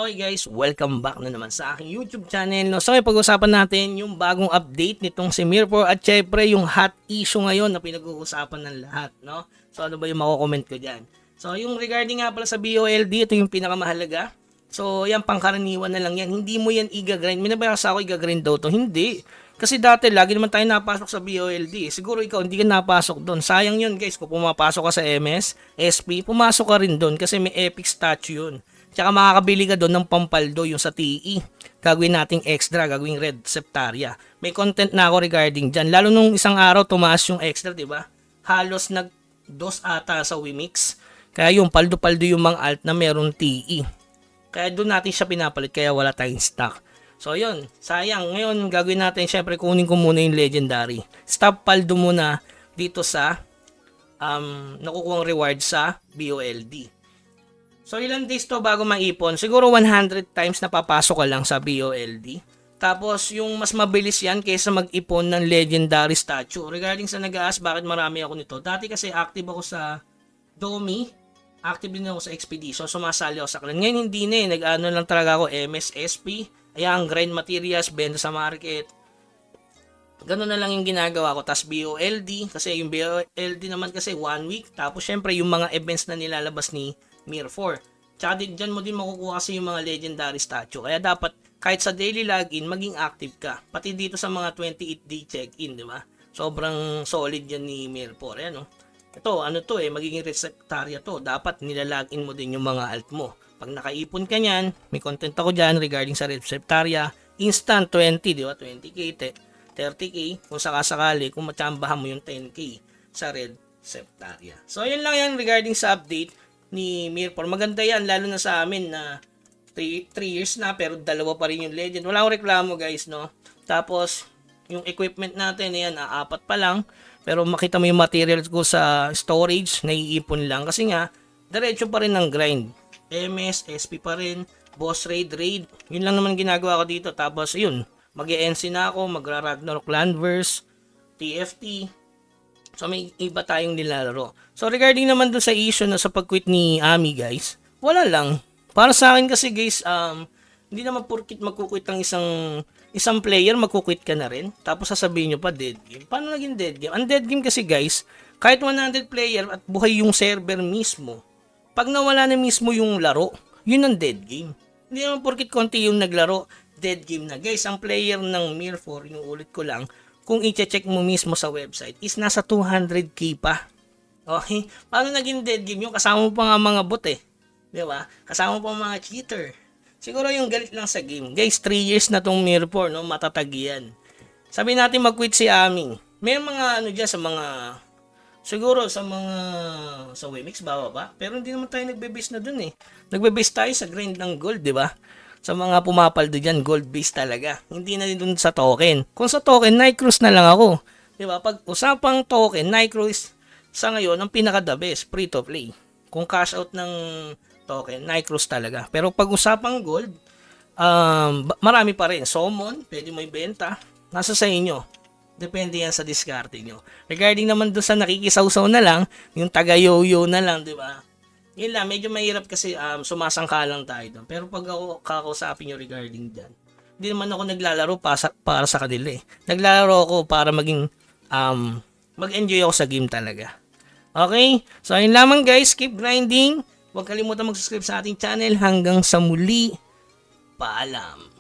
Okay guys, welcome back na naman sa aking YouTube channel. No? So pag-usapan natin yung bagong update nitong si Mirror at syempre yung hot issue ngayon na pinag-uusapan ng lahat. No? So ano ba yung mako-comment ko dyan? So yung regarding nga pala sa BOLD, ito yung pinakamahalaga. So yan pangkaraniwan na lang yan. Hindi mo yan i-grind. Minabasa ako i-grind daw to. Hindi. Kasi dati lagi naman tayo napasok sa BOLD. Siguro ikaw hindi ka napasok doon. Sayang yun guys. Kung pumapasok ka sa MS, SP, pumasok ka rin doon kasi may epic statue yun. Tsaka makakabili ka doon ng pampaldo yung sa TE. Gagawin nating extra, gagawin Red Septaria. May content na ako regarding dyan. Lalo nung isang araw tumaas yung extra, di ba? Halos nag-2 ata sa Wimix. Kaya yung paldo-paldo yung mga alt na meron TE. Kaya doon natin siya pinapalit, kaya wala tayong stock. So yun, sayang. Ngayon gagawin natin, syempre kunin ko muna yung legendary. Stop paldo muna dito sa nakukuhang reward sa BOLD. So ilang days to bago maipon? Siguro 100 times na papasok ka lang sa BOLD. Tapos yung mas mabilis yan kaysa mag-ipon ng legendary statue. Regarding sa nag-aas, bakit marami ako nito? Dati kasi active ako sa Domi. Active din ako sa Expedition. Sumasali ako sa clan. Ngayon hindi na eh. Nag-ano lang talaga ako MSSP. Ayan, grind materials, benta sa market. Ganun na lang yung ginagawa ko. Tapos BOLD. Kasi yung BOLD naman kasi 1 week. Tapos syempre yung mga events na nilalabas ni Mir 4. Tsaka dyan mo din makukuha kasi yung mga legendary statue. Kaya dapat kahit sa daily login, maging active ka. Pati dito sa mga 28-day check-in, di ba? Sobrang solid yan ni Mir 4. Ayan, no? Ito, ano to eh, magiging Resectaria to. Dapat nilalagin mo din yung mga alt mo. Pag nakaipon ka nyan, may content ako dyan regarding sa Resectaria. Instant 20, di ba? 20k, 30k. Kung sakasakali, kung matsambahan mo yung 10k sa Red Septaria. So, yun lang yan regarding sa update ni Mir 4. Maganda yan, lalo na sa amin na 3 years na pero dalawa pa rin yung legend. Wala akong reklamo guys, no? Tapos, yung equipment natin, yan, 4 pa lang. Pero makita mo yung materials ko sa storage, naiipon lang. Kasi nga, diretso pa rin ng grind. MS, SP pa rin, boss raid. Yun lang naman ginagawa ko dito. Tapos, yun, mag-ENC na ako, magra-Ragnarok Landverse, TFT. So may iba tayong nilalaro. So regarding naman doon sa issue na sa pag-quit ni Ami guys, wala lang. Para sa akin kasi guys, hindi naman porkit magkukwit ang isang player, magkukwit ka na rin. Tapos sasabihin nyo pa dead game. Paano naging dead game? Ang dead game kasi guys, kahit 100 player at buhay yung server mismo, pag nawala na mismo yung laro, yun ang dead game. Hindi naman porkit konti yung naglaro, dead game na. Guys, ang player ng Mir 4, yung ulit ko lang, kung i-check mo mismo sa website, is nasa 200k pa. Okay? Paano naging dead game yung kasama mo pa nga mga bot eh? Di ba? Kasama mo pa mga cheater. Siguro yung galit lang sa game. Guys, 3 years na tong Mir 4, no? Matatag yan. Sabi natin mag-quit si Aming. May mga ano dyan sa mga, siguro sa mga, sa Wimix, bababa. Pero hindi naman tayo nagbe-base na dun eh. Nagbe-base tayo sa grind ng gold, di ba? Sa mga pumapaldo dyan, gold base talaga. Hindi na din dun sa token. Kung sa token, Nicros na lang ako. Diba? Pag usapang token, Nicros sa ngayon, ang pinaka-the best, free to play. Kung cash out ng token, Nicros talaga. Pero pag usapang gold, marami pa rin. Summon, pwede mo ibenta. Nasa sa inyo. Depende yan sa diskarte nyo. Regarding naman dun sa nakikisawsaw na lang, yung taga-yo-yo na lang, diba? Yun lang, medyo mahirap kasi sumasangka lang tayo doon. Pero pag ako kakausapin nyo regarding dyan, hindi naman ako naglalaro para sa kanila eh. Naglalaro ako para maging, mag-enjoy ako sa game talaga. Okay? So, yun lamang guys. Keep grinding. Huwag kalimutan mag-subscribe sa ating channel. Hanggang sa muli. Paalam.